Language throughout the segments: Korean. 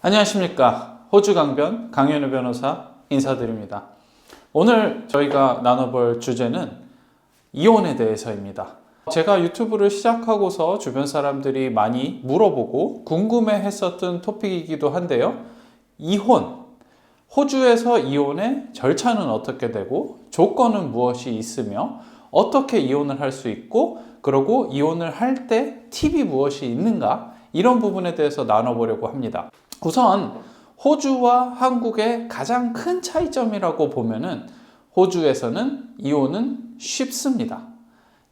안녕하십니까. 호주 강변 강현우 변호사 인사드립니다. 오늘 저희가 나눠볼 주제는 이혼에 대해서입니다. 제가 유튜브를 시작하고서 주변 사람들이 많이 물어보고 궁금해 했었던 토픽이기도 한데요. 이혼, 호주에서 이혼의 절차는 어떻게 되고 조건은 무엇이 있으며 어떻게 이혼을 할 수 있고 그리고 이혼을 할 때 팁이 무엇이 있는가, 이런 부분에 대해서 나눠보려고 합니다. 우선 호주와 한국의 가장 큰 차이점이라고 보면은 호주에서는 이혼은 쉽습니다.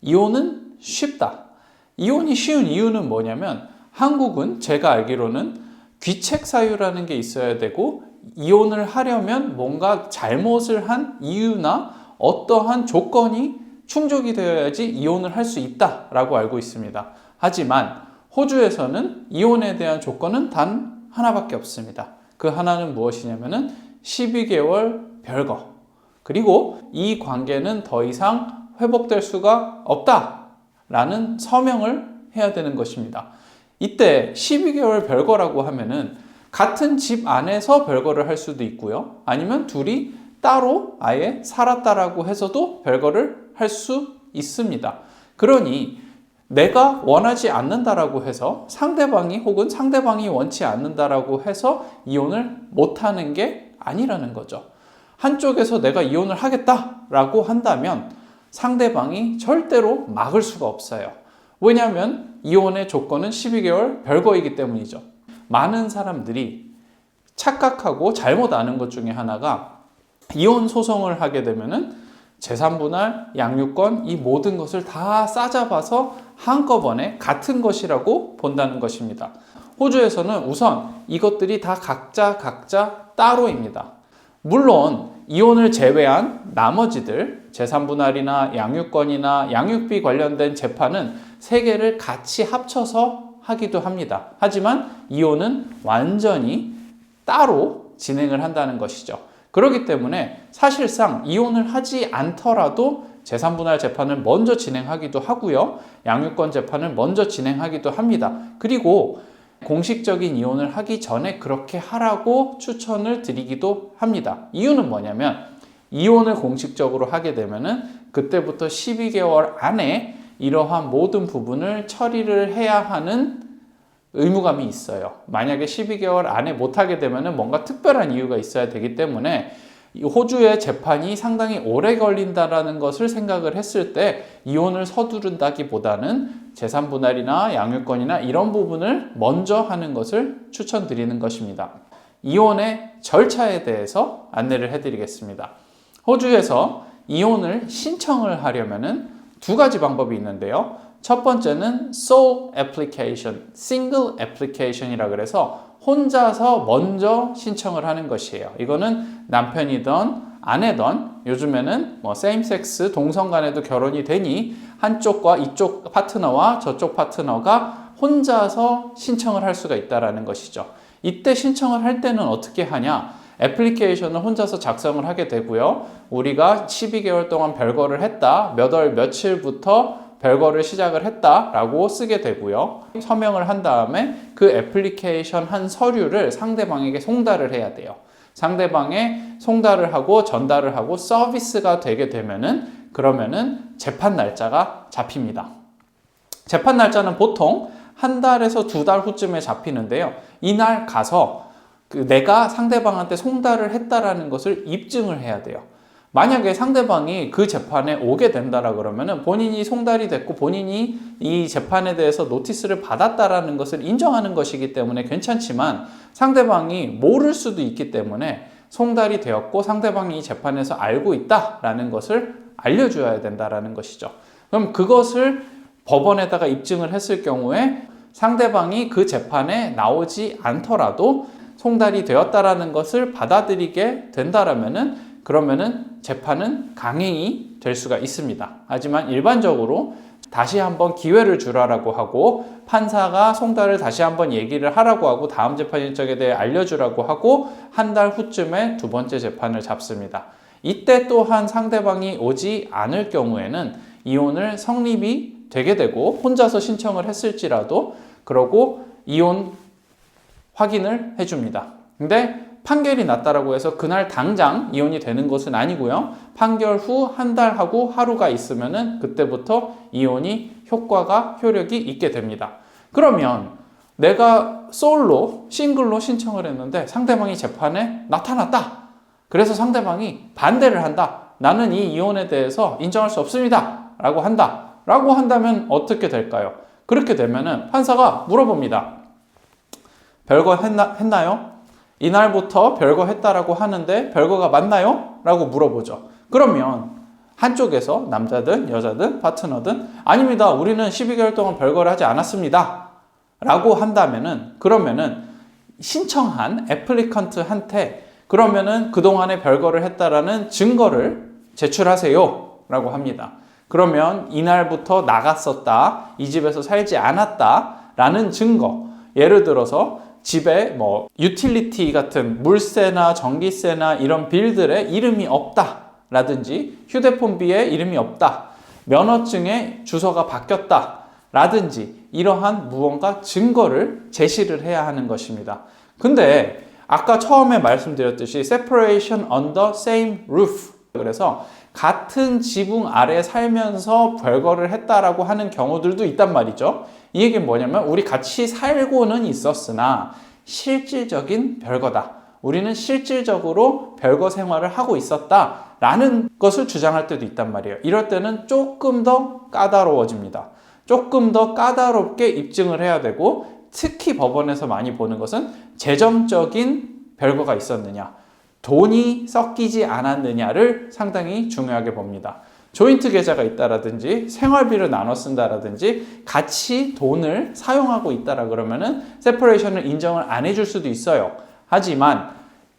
이혼은 쉽다. 이혼이 쉬운 이유는 뭐냐면 한국은 제가 알기로는 귀책 사유라는 게 있어야 되고 이혼을 하려면 뭔가 잘못을 한 이유나 어떠한 조건이 충족이 되어야지 이혼을 할 수 있다라고 알고 있습니다. 하지만 호주에서는 이혼에 대한 조건은 단 하나밖에 없습니다. 그 하나는 무엇이냐면은 12개월 별거. 그리고 이 관계는 더 이상 회복될 수가 없다라는 서명을 해야 되는 것입니다. 이때 12개월 별거라고 하면은 같은 집 안에서 별거를 할 수도 있고요. 아니면 둘이 따로 아예 살았다라고 해서도 별거를 할 수 있습니다. 그러니 내가 원하지 않는다라고 해서 상대방이 혹은 상대방이 원치 않는다라고 해서 이혼을 못하는 게 아니라는 거죠. 한쪽에서 내가 이혼을 하겠다라고 한다면 상대방이 절대로 막을 수가 없어요. 왜냐하면 이혼의 조건은 12개월 별거이기 때문이죠. 많은 사람들이 착각하고 잘못 아는 것 중에 하나가 이혼 소송을 하게 되면은 재산분할, 양육권, 이 모든 것을 다 싸잡아서 한꺼번에 같은 것이라고 본다는 것입니다. 호주에서는 우선 이것들이 다 각자 따로입니다. 물론 이혼을 제외한 나머지들, 재산분할이나 양육권이나 양육비 관련된 재판은 세 개를 같이 합쳐서 하기도 합니다. 하지만 이혼은 완전히 따로 진행을 한다는 것이죠. 그렇기 때문에 사실상 이혼을 하지 않더라도 재산분할 재판을 먼저 진행하기도 하고요. 양육권 재판을 먼저 진행하기도 합니다. 그리고 공식적인 이혼을 하기 전에 그렇게 하라고 추천을 드리기도 합니다. 이유는 뭐냐면 이혼을 공식적으로 하게 되면은 그때부터 12개월 안에 이러한 모든 부분을 처리를 해야 하는 의무감이 있어요. 만약에 12개월 안에 못하게 되면 뭔가 특별한 이유가 있어야 되기 때문에 호주의 재판이 상당히 오래 걸린다라는 것을 생각을 했을 때 이혼을 서두른다기보다는 재산분할이나 양육권이나 이런 부분을 먼저 하는 것을 추천드리는 것입니다. 이혼의 절차에 대해서 안내를 해드리겠습니다. 호주에서 이혼을 신청을 하려면은 두 가지 방법이 있는데요. 첫 번째는 sole application, single application이라 그래서 혼자서 먼저 신청을 하는 것이에요. 이거는 남편이든 아내든 요즘에는 same sex 동성 간에도 결혼이 되니 한쪽과 이쪽 파트너와 저쪽 파트너가 혼자서 신청을 할 수가 있다는 것이죠. 이때 신청을 할 때는 어떻게 하냐? 애플리케이션을 혼자서 작성을 하게 되고요. 우리가 12개월 동안 별거를 했다. 몇 월 며칠부터 별거를 시작을 했다라고 쓰게 되고요. 서명을 한 다음에 그 애플리케이션 한 서류를 상대방에게 송달을 해야 돼요. 상대방에 송달을 하고 전달을 하고 서비스가 되게 되면은 그러면은 재판 날짜가 잡힙니다. 재판 날짜는 보통 한 달에서 두 달 후쯤에 잡히는데요. 이날 가서 내가 상대방한테 송달을 했다라는 것을 입증을 해야 돼요. 만약에 상대방이 그 재판에 오게 된다라 그러면은 본인이 송달이 됐고 본인이 이 재판에 대해서 노티스를 받았다라는 것을 인정하는 것이기 때문에 괜찮지만 상대방이 모를 수도 있기 때문에 송달이 되었고 상대방이 이 재판에서 알고 있다라는 것을 알려줘야 된다라는 것이죠. 그럼 그것을 법원에다가 입증을 했을 경우에 상대방이 그 재판에 나오지 않더라도 송달이 되었다라는 것을 받아들이게 된다라면은 그러면은 재판은 강행이 될 수가 있습니다. 하지만 일반적으로 다시 한번 기회를 주라고 하고 판사가 송달을 다시 한번 얘기를 하라고 하고 다음 재판 일정에 대해 알려주라고 하고 한 달 후쯤에 두 번째 재판을 잡습니다. 이때 또한 상대방이 오지 않을 경우에는 이혼을 성립이 되게 되고 혼자서 신청을 했을지라도 그러고 이혼 확인을 해줍니다. 근데 판결이 났다라고 해서 그날 당장 이혼이 되는 것은 아니고요. 판결 후 한 달하고 하루가 있으면은 그때부터 이혼이 효력이 있게 됩니다. 그러면 내가 싱글로 신청을 했는데 상대방이 재판에 나타났다. 그래서 상대방이 반대를 한다. 나는 이 이혼에 대해서 인정할 수 없습니다. 라고 한다. 라고 한다면 어떻게 될까요? 그렇게 되면은 판사가 물어봅니다. 별거 했나요? 이날부터 별거 했다라고 하는데 별거가 맞나요? 라고 물어보죠. 그러면 한쪽에서 남자든 여자든 파트너든 아닙니다. 우리는 12개월 동안 별거를 하지 않았습니다. 라고 한다면은 그러면은 신청한 애플리컨트한테 그러면은 그동안에 별거를 했다라는 증거를 제출하세요. 라고 합니다. 그러면 이날부터 나갔었다. 이 집에서 살지 않았다. 라는 증거. 예를 들어서 집에 유틸리티 같은 물세나 전기세나 이런 빌들에 이름이 없다. 라든지 휴대폰비에 이름이 없다. 면허증에 주소가 바뀌었다. 라든지 이러한 무언가 증거를 제시를 해야 하는 것입니다. 근데 아까 처음에 말씀드렸듯이 separation under same roof. 그래서 같은 지붕 아래 살면서 별거를 했다라고 하는 경우들도 있단 말이죠. 이 얘기는 뭐냐면 우리 같이 살고는 있었으나 실질적인 별거다. 우리는 실질적으로 별거 생활을 하고 있었다라는 것을 주장할 때도 있단 말이에요. 이럴 때는 조금 더 까다로워집니다. 조금 더 까다롭게 입증을 해야 되고 특히 법원에서 많이 보는 것은 재정적인 별거가 있었느냐, 돈이 섞이지 않았느냐를 상당히 중요하게 봅니다. 조인트 계좌가 있다라든지 생활비를 나눠 쓴다라든지 같이 돈을 사용하고 있다라 그러면은 세퍼레이션을 인정을 안 해줄 수도 있어요. 하지만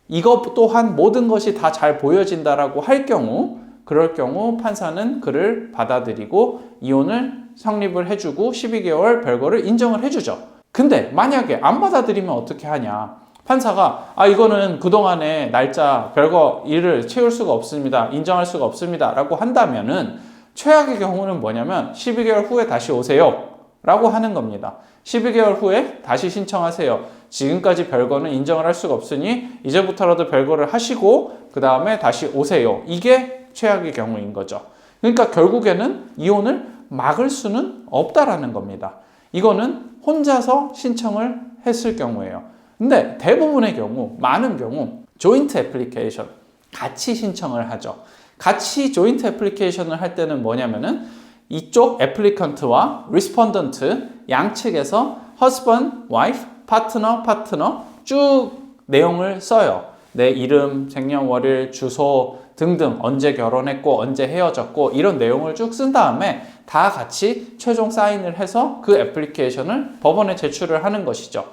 이것 또한 모든 것이 다 잘 보여진다라고 할 경우 그럴 경우 판사는 그를 받아들이고 이혼을 성립을 해주고 12개월 별거를 인정을 해주죠. 근데 만약에 안 받아들이면 어떻게 하냐? 판사가 이거는 그동안의 날짜 별거 일을 채울 수가 없습니다. 인정할 수가 없습니다. 라고 한다면은 최악의 경우는 뭐냐면 12개월 후에 다시 오세요. 라고 하는 겁니다. 12개월 후에 다시 신청하세요. 지금까지 별거는 인정을 할 수가 없으니 이제부터라도 별거를 하시고 그 다음에 다시 오세요. 이게 최악의 경우인 거죠. 그러니까 결국에는 이혼을 막을 수는 없다라는 겁니다. 이거는 혼자서 신청을 했을 경우예요. 근데 대부분의 경우, 많은 경우 조인트 애플리케이션 같이 신청을 하죠. 같이 조인트 애플리케이션을 할 때는 뭐냐면은 이쪽 애플리컨트와 리스폰던트 양측에서 husband, wife, 파트너 쭉 내용을 써요. 내 이름, 생년월일, 주소 등등 언제 결혼했고 언제 헤어졌고 이런 내용을 쭉 쓴 다음에 다 같이 최종 사인을 해서 그 애플리케이션을 법원에 제출을 하는 것이죠.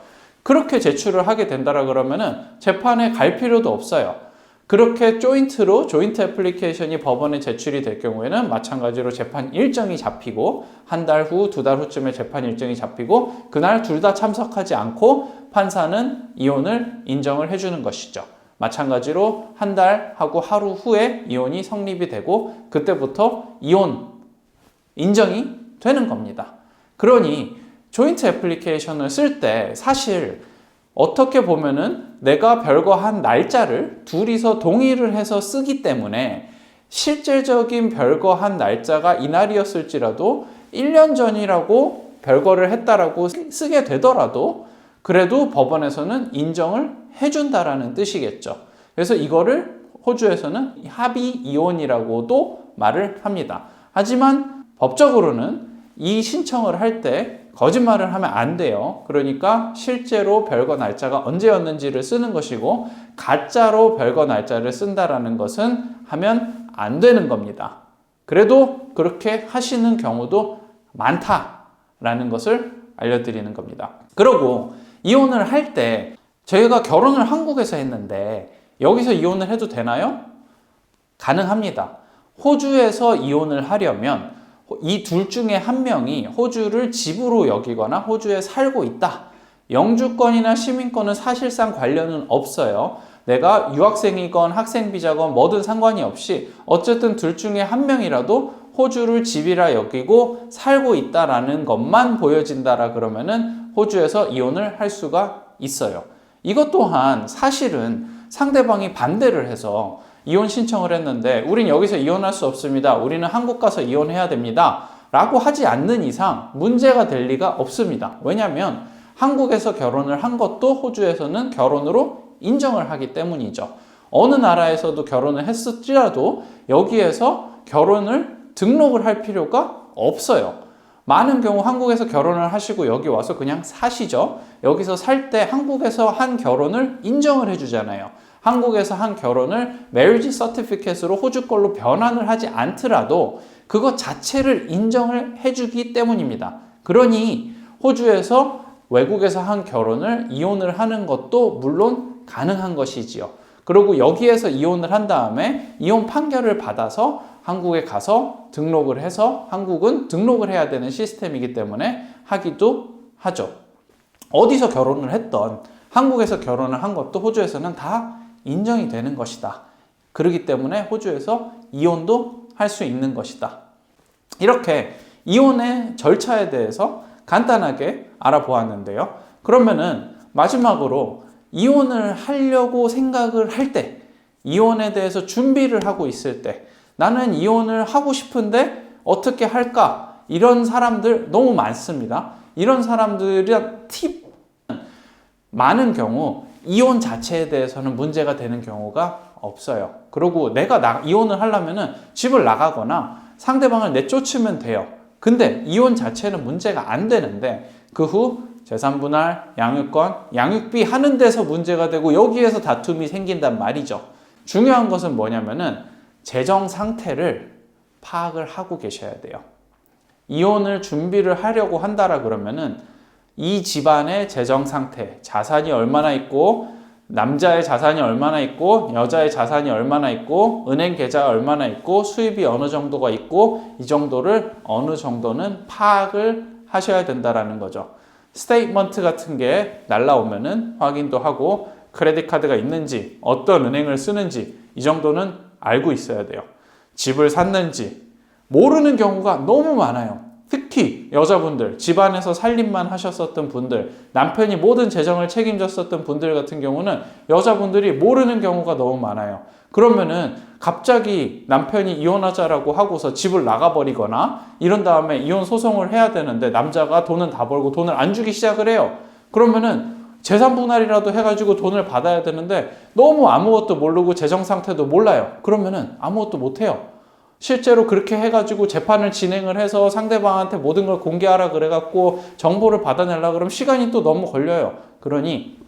그렇게 제출을 하게 된다라 그러면은 재판에 갈 필요도 없어요. 그렇게 조인트 애플리케이션이 법원에 제출이 될 경우에는 마찬가지로 재판 일정이 잡히고 한 달 후, 두 달 후쯤에 재판 일정이 잡히고 그날 둘 다 참석하지 않고 판사는 이혼을 인정을 해주는 것이죠. 마찬가지로 한 달하고 하루 후에 이혼이 성립이 되고 그때부터 이혼 인정이 되는 겁니다. 그러니 조인트 애플리케이션을 쓸 때 사실 어떻게 보면은 내가 별거한 날짜를 둘이서 동의를 해서 쓰기 때문에 실질적인 별거한 날짜가 이날이었을지라도 1년 전이라고 별거를 했다라고 쓰게 되더라도 그래도 법원에서는 인정을 해준다라는 뜻이겠죠. 그래서 이거를 호주에서는 합의 이혼이라고도 말을 합니다. 하지만 법적으로는 이 신청을 할 때 거짓말을 하면 안 돼요. 그러니까 실제로 별거 날짜가 언제였는지를 쓰는 것이고 가짜로 별거 날짜를 쓴다라는 것은 하면 안 되는 겁니다. 그래도 그렇게 하시는 경우도 많다라는 것을 알려드리는 겁니다. 그리고 이혼을 할 때 저희가 결혼을 한국에서 했는데 여기서 이혼을 해도 되나요? 가능합니다. 호주에서 이혼을 하려면 이 둘 중에 한 명이 호주를 집으로 여기거나 호주에 살고 있다. 영주권이나 시민권은 사실상 관련은 없어요. 내가 유학생이건 학생비자건 뭐든 상관이 없이 어쨌든 둘 중에 한 명이라도 호주를 집이라 여기고 살고 있다라는 것만 보여진다라 그러면은 호주에서 이혼을 할 수가 있어요. 이것 또한 사실은 상대방이 반대를 해서 이혼 신청을 했는데 우린 여기서 이혼할 수 없습니다. 우리는 한국 가서 이혼해야 됩니다. 라고 하지 않는 이상 문제가 될 리가 없습니다. 왜냐하면 한국에서 결혼을 한 것도 호주에서는 결혼으로 인정을 하기 때문이죠. 어느 나라에서도 결혼을 했을지라도 여기에서 결혼을 등록을 할 필요가 없어요. 많은 경우 한국에서 결혼을 하시고 여기 와서 그냥 사시죠. 여기서 살 때 한국에서 한 결혼을 인정을 해주잖아요. 한국에서 한 결혼을 marriage certificate으로 호주 걸로 변환을 하지 않더라도 그것 자체를 인정을 해주기 때문입니다. 그러니 호주에서 외국에서 한 결혼을 이혼을 하는 것도 물론 가능한 것이지요. 그리고 여기에서 이혼을 한 다음에 이혼 판결을 받아서 한국에 가서 등록을 해서 한국은 등록을 해야 되는 시스템이기 때문에 하기도 하죠. 어디서 결혼을 했던 한국에서 결혼을 한 것도 호주에서는 다 인정이 되는 것이다. 그렇기 때문에 호주에서 이혼도 할 수 있는 것이다. 이렇게 이혼의 절차에 대해서 간단하게 알아보았는데요. 그러면은 마지막으로 이혼을 하려고 생각을 할 때, 이혼에 대해서 준비를 하고 있을 때, 나는 이혼을 하고 싶은데 어떻게 할까? 이런 사람들 너무 많습니다. 이런 사람들의 팁, 많은 경우 이혼 자체에 대해서는 문제가 되는 경우가 없어요. 그리고 내가 이혼을 하려면은 집을 나가거나 상대방을 내쫓으면 돼요. 근데 이혼 자체는 문제가 안 되는데 그 후 재산분할, 양육권, 양육비 하는 데서 문제가 되고 여기에서 다툼이 생긴단 말이죠. 중요한 것은 뭐냐면은 재정 상태를 파악을 하고 계셔야 돼요. 이혼을 준비를 하려고 한다라 그러면은 이 집안의 재정 상태, 자산이 얼마나 있고 남자의 자산이 얼마나 있고 여자의 자산이 얼마나 있고 은행 계좌가 얼마나 있고 수입이 어느 정도가 있고 이 정도를 어느 정도는 파악을 하셔야 된다라는 거죠. 스테이트먼트 같은 게 날라오면은 확인도 하고 크레딧 카드가 있는지 어떤 은행을 쓰는지 이 정도는 알고 있어야 돼요. 집을 샀는지 모르는 경우가 너무 많아요. 특히 여자분들, 집안에서 살림만 하셨었던 분들, 남편이 모든 재정을 책임졌었던 분들 같은 경우는 여자분들이 모르는 경우가 너무 많아요. 그러면은 갑자기 남편이 이혼하자라고 하고서 집을 나가버리거나 이런 다음에 이혼 소송을 해야 되는데 남자가 돈은 다 벌고 돈을 안 주기 시작을 해요. 그러면은 재산 분할이라도 해가지고 돈을 받아야 되는데 너무 아무것도 모르고 재정 상태도 몰라요. 그러면은 아무것도 못해요. 실제로 그렇게 해가지고 재판을 진행을 해서 상대방한테 모든 걸 공개하라 그래갖고 정보를 받아내려고 그러면 시간이 또 너무 걸려요. 그러니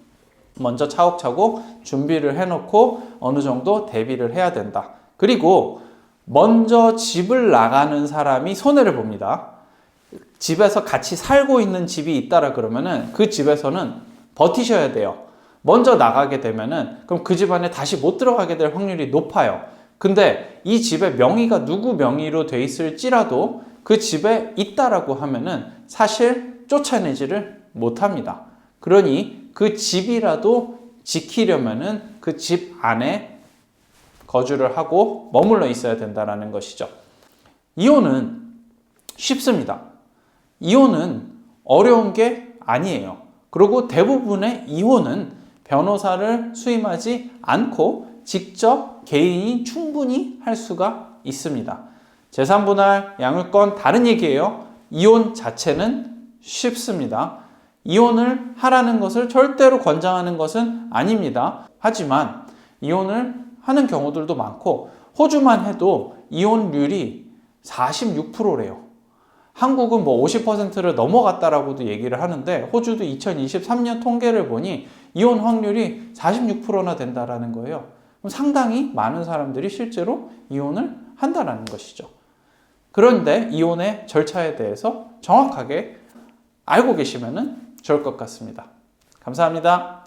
먼저 차곡차곡 준비를 해놓고 어느 정도 대비를 해야 된다. 그리고 먼저 집을 나가는 사람이 손해를 봅니다. 집에서 같이 살고 있는 집이 있다라 그러면은 그 집에서는 버티셔야 돼요. 먼저 나가게 되면은 그럼 그 집안에 다시 못 들어가게 될 확률이 높아요. 근데 이 집의 명의가 누구 명의로 돼 있을지라도 그 집에 있다라고 하면은 사실 쫓아내지를 못합니다. 그러니 그 집이라도 지키려면은 그 집 안에 거주를 하고 머물러 있어야 된다라는 것이죠. 이혼은 쉽습니다. 이혼은 어려운 게 아니에요. 그리고 대부분의 이혼은 변호사를 수임하지 않고 직접 개인이 충분히 할 수가 있습니다. 재산분할, 양육권 다른 얘기예요. 이혼 자체는 쉽습니다. 이혼을 하라는 것을 절대로 권장하는 것은 아닙니다. 하지만 이혼을 하는 경우들도 많고 호주만 해도 이혼율이 46%래요. 한국은 뭐 50%를 넘어갔다라고도 얘기를 하는데 호주도 2023년 통계를 보니 이혼 확률이 46%나 된다라는 거예요. 그럼 상당히 많은 사람들이 실제로 이혼을 한다라는 것이죠. 그런데 이혼의 절차에 대해서 정확하게 알고 계시면 좋을 것 같습니다. 감사합니다.